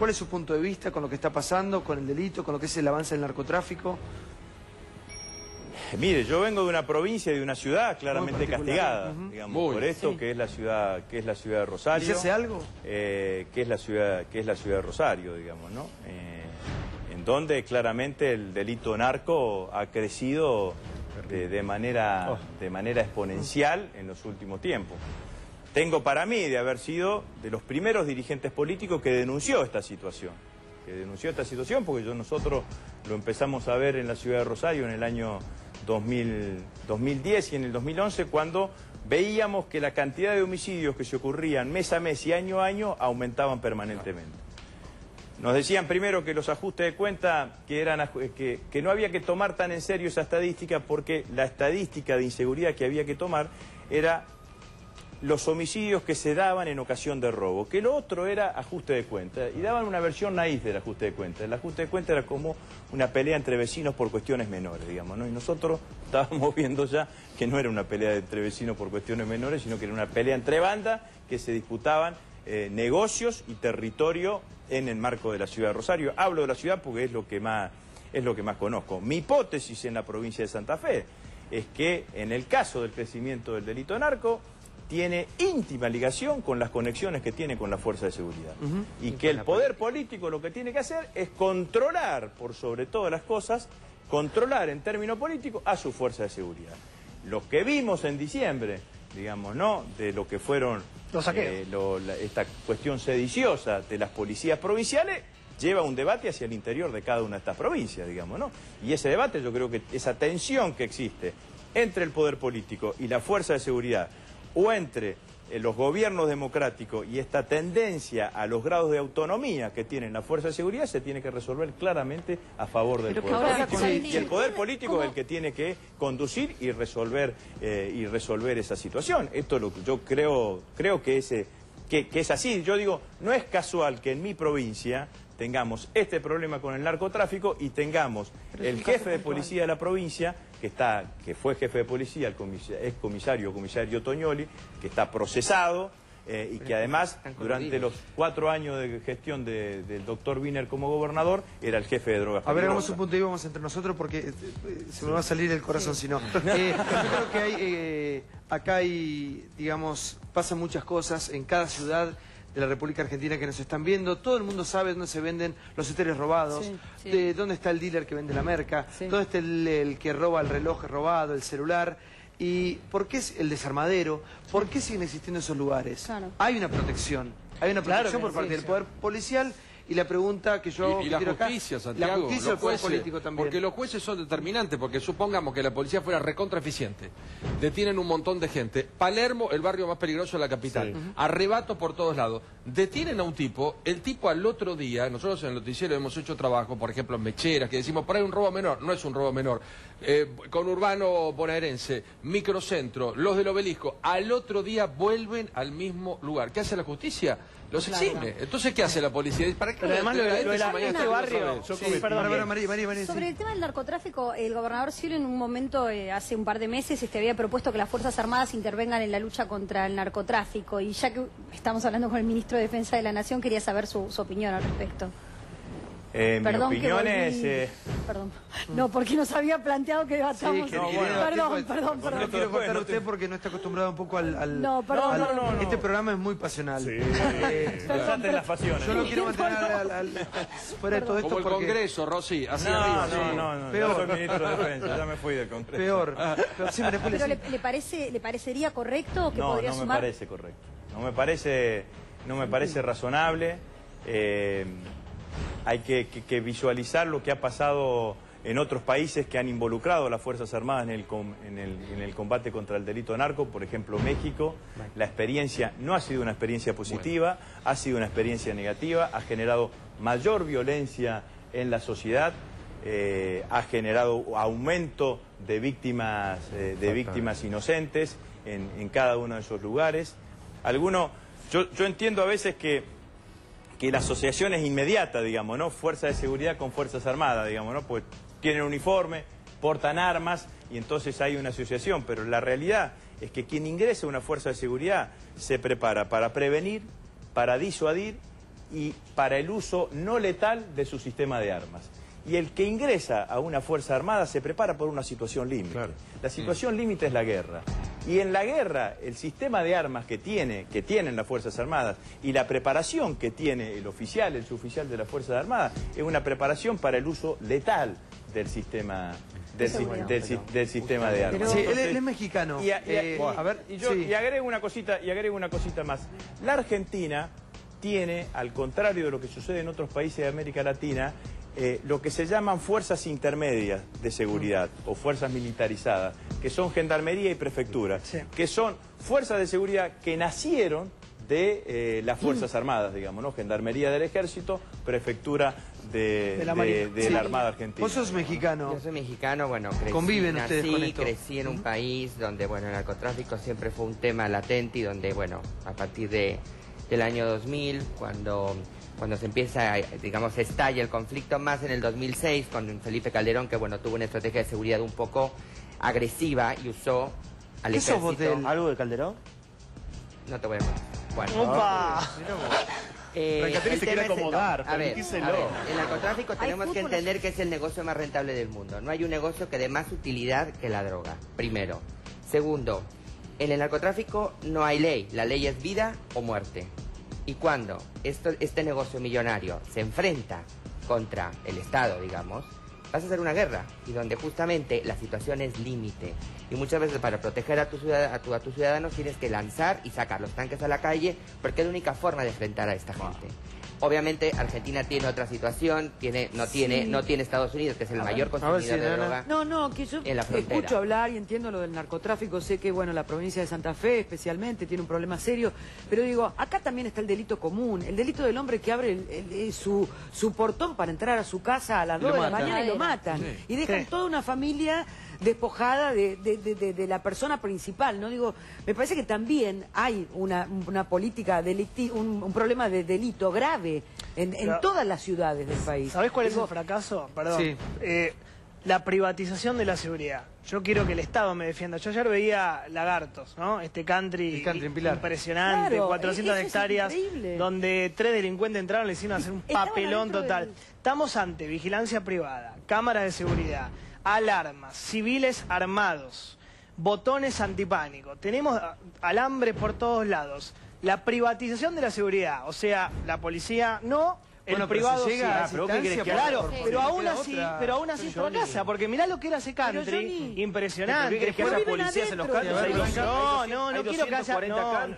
A: ¿Cuál es su punto de vista con lo que está pasando, con el delito, con lo que es el avance del narcotráfico?
D: Mire, yo vengo de una provincia y de una ciudad claramente castigada, digamos, por esto, que es la ciudad de Rosario.
A: ¿Y se hace algo?
D: Que es la ciudad de Rosario, digamos, ¿no? En donde claramente el delito narco ha crecido de manera exponencial en los últimos tiempos. Tengo para mí de haber sido de los primeros dirigentes políticos que denunció esta situación. Porque nosotros lo empezamos a ver en la ciudad de Rosario en el año 2010 y en el 2011, cuando veíamos que la cantidad de homicidios que se ocurrían mes a mes y año a año aumentaban permanentemente. Nos decían primero que los ajustes de cuenta, que no había que tomar tan en serio esa estadística, porque la estadística de inseguridad que había que tomar era los homicidios que se daban en ocasión de robo, que lo otro era ajuste de cuentas, y daban una versión naif del ajuste de cuentas. El ajuste de cuentas era como una pelea entre vecinos por cuestiones menores, digamos, ¿no? Y nosotros estábamos viendo ya que no era una pelea entre vecinos por cuestiones menores, sino que era una pelea entre bandas que se disputaban negocios y territorio en el marco de la ciudad de Rosario. Hablo de la ciudad porque es lo que más conozco. Mi hipótesis en la provincia de Santa Fe es que en el caso del crecimiento del delito narco tiene íntima ligación con las conexiones que tiene con la fuerza de seguridad. Y que el poder político lo que tiene que hacer es controlar, por sobre todas las cosas, controlar en términos políticos a su fuerza de seguridad. Lo que vimos en diciembre, digamos, ¿no?, de lo que fueron
E: los saqueos,
D: esta cuestión sediciosa de las policías provinciales, lleva un debate hacia el interior de cada una de estas provincias, digamos, ¿no? Y ese debate, yo creo que esa tensión que existe entre el poder político y la fuerza de seguridad, o entre los gobiernos democráticos y esta tendencia a los grados de autonomía que tienen la fuerza de seguridad, se tiene que resolver claramente a favor del poder político. Y el poder político es el que tiene que conducir y resolver esa situación. Esto es lo que yo creo que es así. Yo digo, no es casual que en mi provincia tengamos este problema con el narcotráfico y tengamos el jefe de policía de la provincia, que fue jefe de policía, el comisario Toñoli, que está procesado y que además durante los 4 años de gestión del doctor Wiener como gobernador era el jefe de drogas.
A: A ver, hagamos un punto y vamos entre nosotros porque se me va a salir el corazón si no. Yo creo que acá hay, digamos, pasan muchas cosas en cada ciudad de la República Argentina que nos están viendo. Todo el mundo sabe dónde se venden los estéreos robados, de dónde está el dealer que vende la merca, dónde está el que roba el reloj robado, el celular, y por qué es el desarmadero, por qué siguen existiendo esos lugares. Claro. Hay una protección por parte del poder policial. Y la pregunta que yo
F: y la justicia, acá, Santiago,
A: la justicia, el poder político también.
F: Porque los jueces son determinantes, porque supongamos que la policía fuera recontra eficiente, detienen un montón de gente, Palermo, el barrio más peligroso de la capital, arrebato por todos lados, detienen a un tipo, el tipo al otro día, nosotros en el noticiero hemos hecho trabajo, por ejemplo en Mecheras, que decimos, por ahí un robo menor, no es un robo menor, con Urbano Bonaerense, Microcentro, los del Obelisco, al otro día vuelven al mismo lugar. ¿Qué hace la justicia? Los exime. Entonces, ¿qué hace la policía? ¿Para qué?
E: Pero además este barrio...
C: María, sobre el tema del narcotráfico, el gobernador Scioli en un momento, hace un par de meses, había propuesto que las Fuerzas Armadas intervengan en la lucha contra el narcotráfico. Y ya que estamos hablando con el ministro de Defensa de la Nación, quería saber su opinión al respecto.
D: Mi opinión es...
C: Perdón. No, porque nos había planteado que debatamos...
A: Sí,
C: perdón.
A: No quiero cortar a usted porque no está acostumbrado un poco al...
C: No, perdón.
A: Este programa es muy pasional.
D: Sí. Las pasiones.
A: Yo no quiero mantener fuera de todo esto
F: como el
A: porque...
F: Congreso, Rosy.
D: No.
A: Peor.
D: Yo soy ministro de Defensa, ya me fui del Congreso.
A: Peor.
C: Pero ¿le parecería correcto que podría sumar?
D: No me parece correcto. No me parece razonable. Hay que visualizar lo que ha pasado en otros países que han involucrado a las Fuerzas Armadas en el combate contra el delito narco. Por ejemplo, México. La experiencia no ha sido una experiencia positiva, ha sido una experiencia negativa, ha generado mayor violencia en la sociedad, ha generado aumento de víctimas inocentes en cada uno de esos lugares. Yo entiendo a veces que la asociación es inmediata, digamos, ¿no? Fuerza de seguridad con Fuerzas Armadas, digamos, ¿no? Pues tienen uniforme, portan armas y entonces hay una asociación, pero la realidad es que quien ingresa a una fuerza de seguridad se prepara para prevenir, para disuadir y para el uso no letal de su sistema de armas. Y el que ingresa a una fuerza armada se prepara por una situación límite. Claro. La situación límite es la guerra. Y en la guerra, el sistema de armas que tienen las Fuerzas Armadas y la preparación que tiene el suboficial de las Fuerzas Armadas es una preparación para el uso letal del sistema de armas.
A: Sí, él es mexicano.
D: Y agrego una cosita más. La Argentina tiene, al contrario de lo que sucede en otros países de América Latina, lo que se llaman fuerzas intermedias de seguridad o fuerzas militarizadas, que son gendarmería y prefectura, que son fuerzas de seguridad que nacieron de las Fuerzas Armadas, digamos, ¿no? Gendarmería del Ejército, Prefectura de la Armada Argentina.
A: Vos sos mexicano.
J: Yo soy mexicano, bueno,
A: ¿Conviven ustedes con esto?
J: crecí en un país donde, bueno, el narcotráfico siempre fue un tema latente y donde, bueno, a partir del año 2000, cuando se empieza, digamos, estalla el conflicto más en el 2006 con Felipe Calderón, que, bueno, tuvo una estrategia de seguridad un poco agresiva y usó al ejército.
G: ¿Algo de Calderón?
J: No te voy a contar. Bueno.
E: ¡Opa!
I: Francatelli se quiere acomodar,
J: a ver,
I: permitíselo.
J: el narcotráfico tenemos que entender que es el negocio más rentable del mundo. No hay un negocio que dé más utilidad que la droga, primero. Segundo, en el narcotráfico no hay ley. La ley es vida o muerte. Y cuando este negocio millonario se enfrenta contra el Estado, digamos, vas a hacer una guerra, y donde justamente la situación es límite. Y muchas veces para proteger a tus ciudadanos tienes que lanzar y sacar los tanques a la calle, porque es la única forma de enfrentar a esta gente. Obviamente Argentina tiene otra situación, no tiene Estados Unidos, que es el mayor consumidor de droga.
H: No, que yo
J: en la frontera.
H: Escucho hablar y entiendo lo del narcotráfico, sé que, bueno, la provincia de Santa Fe especialmente tiene un problema serio, pero digo, acá también está el delito común, el delito del hombre que abre su portón para entrar a su casa a las 2 de la mañana y lo matan. Sí. Y dejan toda una familia despojada de la persona principal, ¿no? Digo, me parece que también hay una política un problema de delito grave en todas las ciudades del país.
E: ¿Sabés cuál es el fracaso? Perdón.
A: Sí.
E: La privatización de la seguridad. Yo quiero que el Estado me defienda. Yo ayer veía Lagartos, ¿no? Este country impresionante, claro, 400 hectáreas, donde 3 delincuentes entraron, le hicieron hacer un papelón total. Estamos ante vigilancia privada, cámaras de seguridad, alarmas, civiles armados, botones antipánico. Tenemos alambre por todos lados. La privatización de la seguridad, o sea, la policía no... El privado sí. Claro, pero aún así fracasa, porque mirá lo que era ese country, impresionante.
G: ¿Querés que haya policías en los countries?
E: No quiero que haya,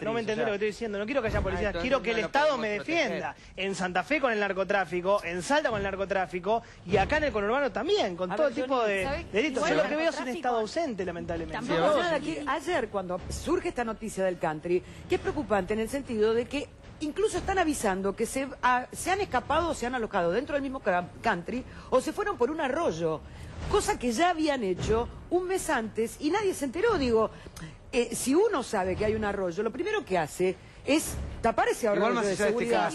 E: no me entendés lo que estoy diciendo, no quiero que haya policías, quiero que el Estado me defienda. En Santa Fe con el narcotráfico, en Salta con el narcotráfico, y acá en el conurbano también, con todo tipo de delitos. Yo lo que veo es un Estado ausente, lamentablemente.
H: Ayer, cuando surge esta noticia del country, que es preocupante en el sentido de que incluso están avisando que se han escapado o se han alojado dentro del mismo country o se fueron por un arroyo, cosa que ya habían hecho un mes antes y nadie se enteró. Digo, si uno sabe que hay un arroyo, lo primero que hace es tapar ese arroyo de seguridad.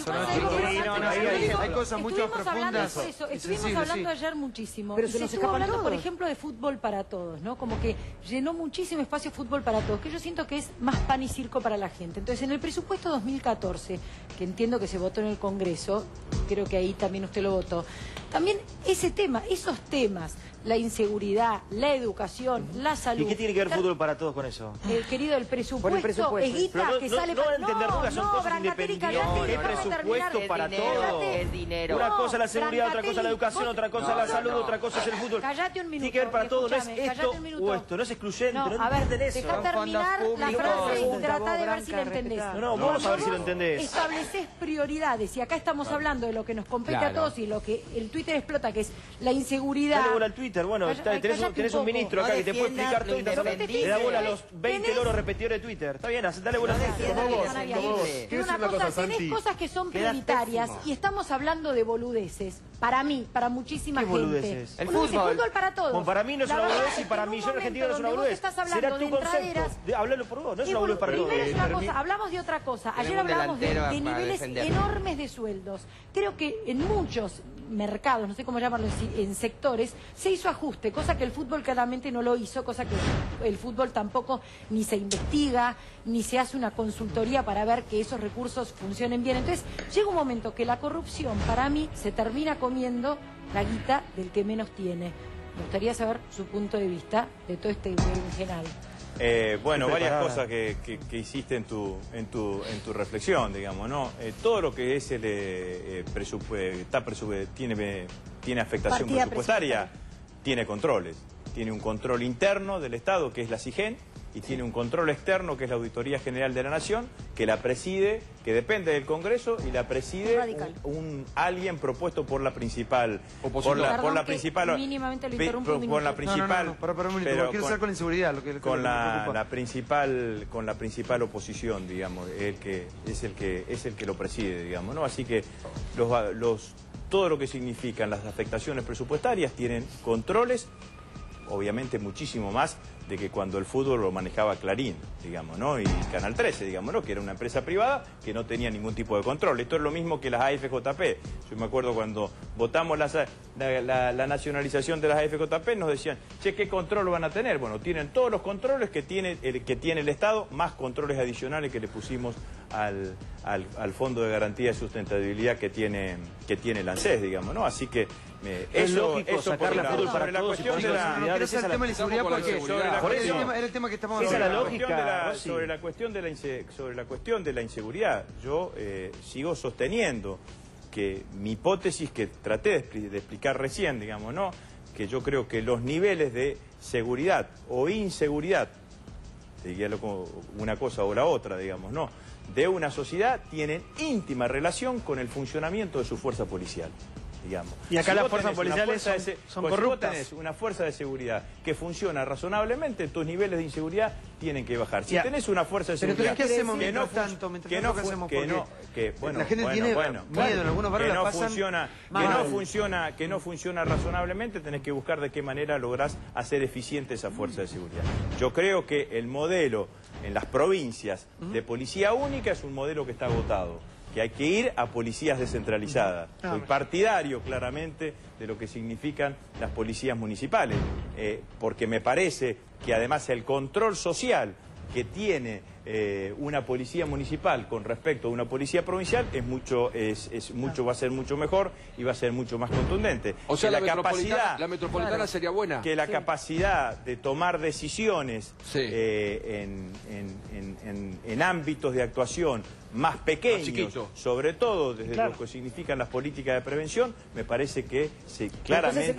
A: Hay cosas mucho más profundas.
H: Estuvimos hablando ayer muchísimo. Pero se estuvo hablando, por ejemplo, de fútbol para todos, ¿no? Como que llenó muchísimo espacio fútbol para todos, que yo siento que es más pan y circo para la gente. Entonces, en el presupuesto 2014, que entiendo que se votó en el Congreso, creo que ahí también usted lo votó, también ese tema, esos temas, la inseguridad, la educación, la salud.
G: ¿Y qué tiene que ver fútbol para todos con eso?
H: Querido, el presupuesto es guita que sale para...
G: Son cosas independientes. ¿Qué presupuesto para todo?
J: Es dinero.
G: Una cosa es la seguridad, otra cosa es la educación, otra cosa es la salud, otra cosa es el fútbol.
H: Cállate un minuto.
G: Tiene que ver para todo, no es esto o esto, no es excluyente, no entienden eso.
H: Deja terminar la frase y trata de ver si la entendés.
G: Vamos a ver si lo entendés.
H: Estableces prioridades y acá estamos hablando de lo que nos compete a todos y lo que el Twitter explota, que es la inseguridad.
G: Dale bola al Twitter, bueno, tenés un ministro acá que te puede explicar todo y le da bola a los 20 loros repetidores de Twitter. Está bien, dale bola a Twitter.
H: Pero una cosa, tenés cosas que son prioritarias y estamos hablando de boludeces. Para mí, para muchísima gente.
G: El fútbol
H: para todos.
G: Bueno, para mí no es una boludez y para millones de argentinos no es una boludez. Será tu concepto. Háblalo por vos, no es una boludez para todos.
H: Primero es una cosa, hablamos de otra cosa. Ayer hablábamos de niveles enormes de sueldos. Creo que en muchos mercados, no sé cómo llamarlo, en sectores, se hizo ajuste, cosa que el fútbol claramente no lo hizo, cosa que el fútbol tampoco ni se investiga, ni se hace una consultoría para ver que esos recursos funcionen bien. Entonces, llega un momento que la corrupción, para mí, se termina comiendo la guita del que menos tiene. Me gustaría saber su punto de vista de todo este berenjenal.
D: Bueno, varias cosas que hiciste en tu reflexión, digamos, ¿no? Todo lo que es tiene afectación presupuestaria, tiene controles. Tiene un control interno del Estado, que es la SIGEN, y tiene un control externo que es la Auditoría General de la Nación, que la preside, que depende del Congreso y la preside alguien propuesto por la principal
H: oposición. Por la principal
C: mínimamente lo interrumpo un
D: con la principal
A: quiero saber con la inseguridad
D: con la principal oposición, digamos, es el que lo preside, digamos, ¿no? Así que todo lo que significan las afectaciones presupuestarias tienen controles, obviamente muchísimo más de que cuando el fútbol lo manejaba Clarín, digamos, ¿no? Y Canal 13, digamos, ¿no? Que era una empresa privada que no tenía ningún tipo de control. Esto es lo mismo que las AFJP. Yo me acuerdo cuando votamos la nacionalización de las AFJP, nos decían, che, ¿qué control van a tener? Bueno, tienen todos los controles que tiene el Estado, más controles adicionales que le pusimos al Fondo de Garantía de Sustentabilidad que tiene el ANSES, digamos, ¿no? Así que
G: es lógico sacar la fútbol para
D: la
G: todos y
D: cuestión de la
A: el tema de la inseguridad porque era el tema que estamos
G: hablando.
D: Sobre la cuestión de la inseguridad, yo sigo sosteniendo que mi hipótesis que traté de explicar recién, digamos, ¿no? Que yo creo que los niveles de seguridad o inseguridad, diría una cosa o la otra, digamos, ¿no? De una sociedad tienen íntima relación con el funcionamiento de su fuerza policial. Digamos.
E: Y acá las fuerzas policiales son corruptas. Si vos tenés
D: una fuerza de seguridad que funciona razonablemente, tus niveles de inseguridad tienen que bajar. Si tenés una fuerza de seguridad
A: ¿qué hacemos mientras tanto?
D: La
A: gente tiene miedo, en algunos barrios la pasan
D: que no funciona razonablemente, tenés que buscar de qué manera lográs hacer eficiente esa fuerza de seguridad. Yo creo que el modelo en las provincias de policía única es un modelo que está agotado, que hay que ir a policías descentralizadas. Soy partidario claramente de lo que significan las policías municipales, porque me parece que además el control social que tiene una policía municipal con respecto a una policía provincial va a ser mucho mejor y va a ser mucho más contundente.
F: O sea, la metropolitana sería buena.
D: Que la capacidad de tomar decisiones en ámbitos de actuación más pequeños, sobre todo desde lo que significan las políticas de prevención, me parece que claramente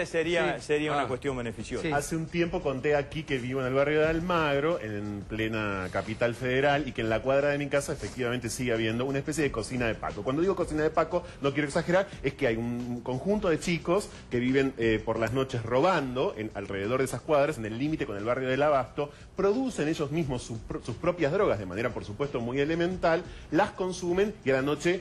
D: sería una cuestión beneficiosa.
I: Hace un tiempo conté aquí que vivo en el barrio de Almagro, en plena capital federal, y que en la cuadra de mi casa efectivamente sigue habiendo una especie de cocina de Paco. Cuando digo cocina de Paco, no quiero exagerar, es que hay un conjunto de chicos que viven por las noches robando alrededor de esas cuadras, en el límite con el barrio del Abasto, producen ellos mismos sus propias drogas de manera, por supuesto, muy elemental, las consumen y a la noche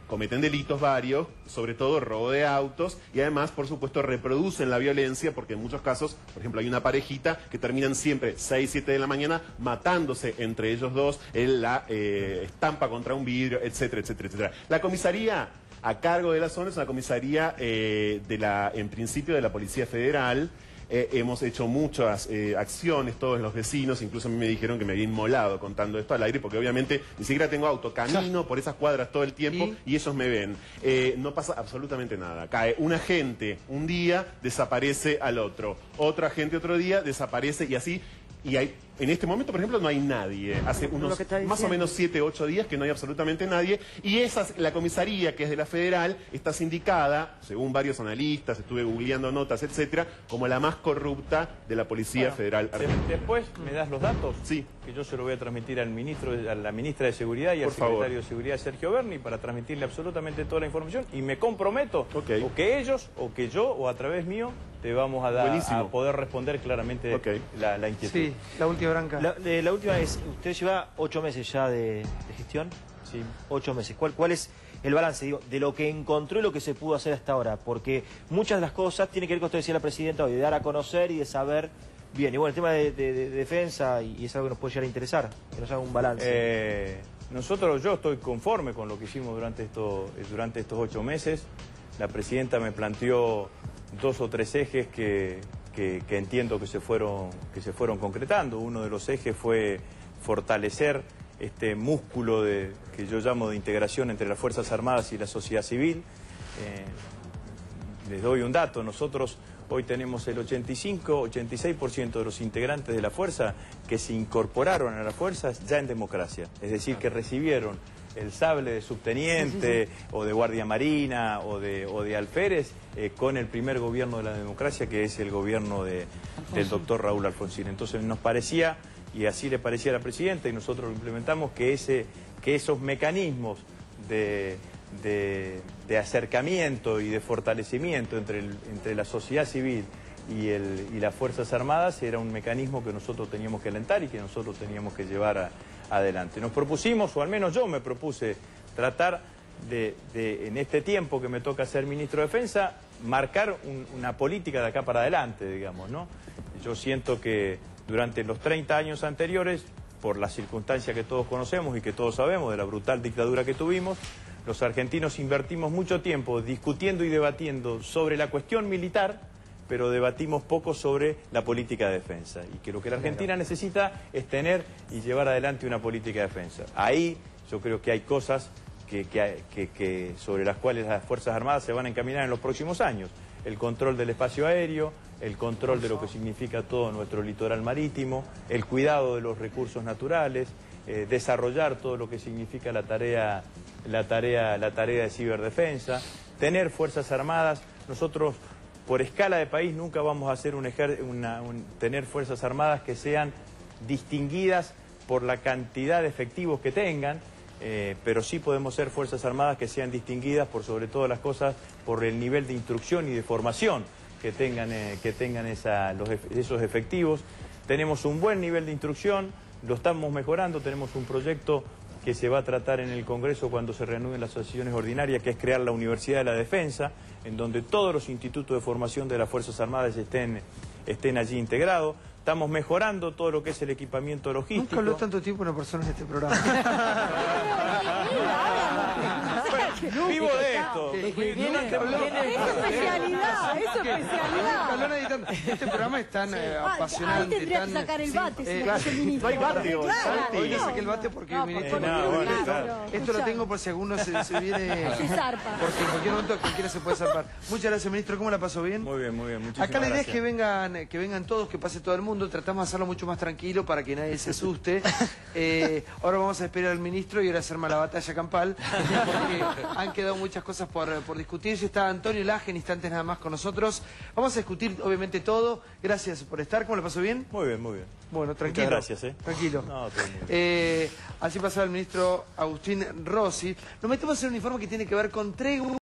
I: cometen delitos varios, sobre todo robo de autos, y además, por supuesto, reproducen la violencia, porque en muchos casos, por ejemplo, hay una parejita que terminan siempre 6, 7 de la mañana matándose entre ellos dos, en la estampa contra un vidrio, etcétera, etcétera, etcétera. La comisaría a cargo de la zona es una comisaría en principio de la Policía Federal. Hemos hecho muchas acciones, todos los vecinos, incluso a mí me dijeron que me había inmolado contando esto al aire, porque obviamente ni siquiera tengo auto, camino por esas cuadras todo el tiempo y ellos me ven. No pasa absolutamente nada. Cae un agente un día, desaparece al otro agente otro día, desaparece y así. Y en este momento, por ejemplo, no hay nadie. Hace unos más o menos 7, 8 días que no hay absolutamente nadie. Y la comisaría, que es de la Federal, está sindicada, según varios analistas, estuve googleando notas, etcétera, como la más corrupta de la Policía Federal Argentina.
D: Después, ¿me das los datos?
I: Sí.
D: Que yo se lo voy a transmitir a la ministra de Seguridad y al secretario de Seguridad, Sergio Berni, para transmitirle absolutamente toda la información. Y me comprometo, o que ellos, o que yo, o a través mío, te vamos a poder responder claramente la inquietud.
A: Sí, la última branca.
G: La última es, usted lleva 8 meses ya de gestión.
D: Sí.
G: 8 meses. ¿Cuál es el balance, digo, de lo que encontró y lo que se pudo hacer hasta ahora? Porque muchas de las cosas tienen que ver con esto que decía la presidenta hoy, de dar a conocer y de saber bien. Y bueno, el tema de defensa, y es algo que nos puede llegar a interesar, que nos haga un balance.
D: Yo estoy conforme con lo que hicimos durante estos 8 meses. La presidenta me planteó 2 o 3 ejes que entiendo que se fueron concretando. Uno de los ejes fue fortalecer este músculo que yo llamo de integración entre las Fuerzas Armadas y la sociedad civil. Les doy un dato, nosotros hoy tenemos el 85-86% de los integrantes de la fuerza que se incorporaron a las fuerzas ya en democracia, es decir, que recibieron el sable de subteniente o de guardia marina o de alférez con el primer gobierno de la democracia, que es el gobierno del doctor Raúl Alfonsín. Entonces nos parecía, y así le parecía a la presidenta, y nosotros lo implementamos, que esos mecanismos de acercamiento y de fortalecimiento entre la sociedad civil y las Fuerzas Armadas era un mecanismo que nosotros teníamos que alentar y que nosotros teníamos que llevar adelante. Nos propusimos, o al menos yo me propuse, tratar de en este tiempo que me toca ser ministro de Defensa, marcar una política de acá para adelante, digamos, ¿no? Yo siento que durante los 30 años anteriores, por las circunstancias que todos conocemos y que todos sabemos de la brutal dictadura que tuvimos, los argentinos invertimos mucho tiempo discutiendo y debatiendo sobre la cuestión militar, pero debatimos poco sobre la política de defensa. Y que lo que la Argentina necesita es tener y llevar adelante una política de defensa. Ahí yo creo que hay cosas sobre las cuales las Fuerzas Armadas se van a encaminar en los próximos años. El control del espacio aéreo, el control de lo que significa todo nuestro litoral marítimo, el cuidado de los recursos naturales, desarrollar todo lo que significa la tarea de ciberdefensa, tener Fuerzas Armadas. Nosotros, por escala de país, nunca vamos a hacer tener Fuerzas Armadas que sean distinguidas por la cantidad de efectivos que tengan, pero sí podemos ser Fuerzas Armadas que sean distinguidas por sobre todas las cosas por el nivel de instrucción y de formación que tengan esos efectivos. Tenemos un buen nivel de instrucción, lo estamos mejorando, tenemos un proyecto que se va a tratar en el Congreso cuando se reanuden las sesiones ordinarias, que es crear la Universidad de la Defensa, en donde todos los institutos de formación de las Fuerzas Armadas estén allí integrados. Estamos mejorando todo lo que es el equipamiento logístico.
A: Nunca habló tanto tiempo una persona en este programa.
D: Vivo de esto.
C: Es su especialidad, es su especialidad.
A: Este programa es tan apasionante.
C: Ahí tendría que sacar el bate, si no es el ministro.
I: No hay bate hoy.
A: Hoy no saqué el bate porque el ministro... Esto lo tengo por si alguno se viene...
C: Se zarpa.
A: Porque en cualquier momento cualquiera se puede zarpar. Muchas gracias, ministro. ¿Cómo la pasó bien?
D: Muy bien, muy bien. Muchísimas
A: Acá la idea
D: gracias.
A: es que vengan todos, que pase todo el mundo. Tratamos de hacerlo mucho más tranquilo para que nadie se asuste. Ahora vamos a esperar al ministro y ahora hacer la batalla campal. Porque han quedado muchas cosas por discutir. Ya está Antonio Laje en instantes nada más con nosotros. Vamos a discutir obviamente todo. Gracias por estar. ¿Cómo la pasó bien?
D: Muy bien, muy bien.
A: Bueno, tranquilo.
D: Muchas gracias,
A: Tranquilo.
D: No, todo muy bien.
A: Así pasaba el ministro Agustín Rossi. Nos metemos en un informe que tiene que ver con tregua.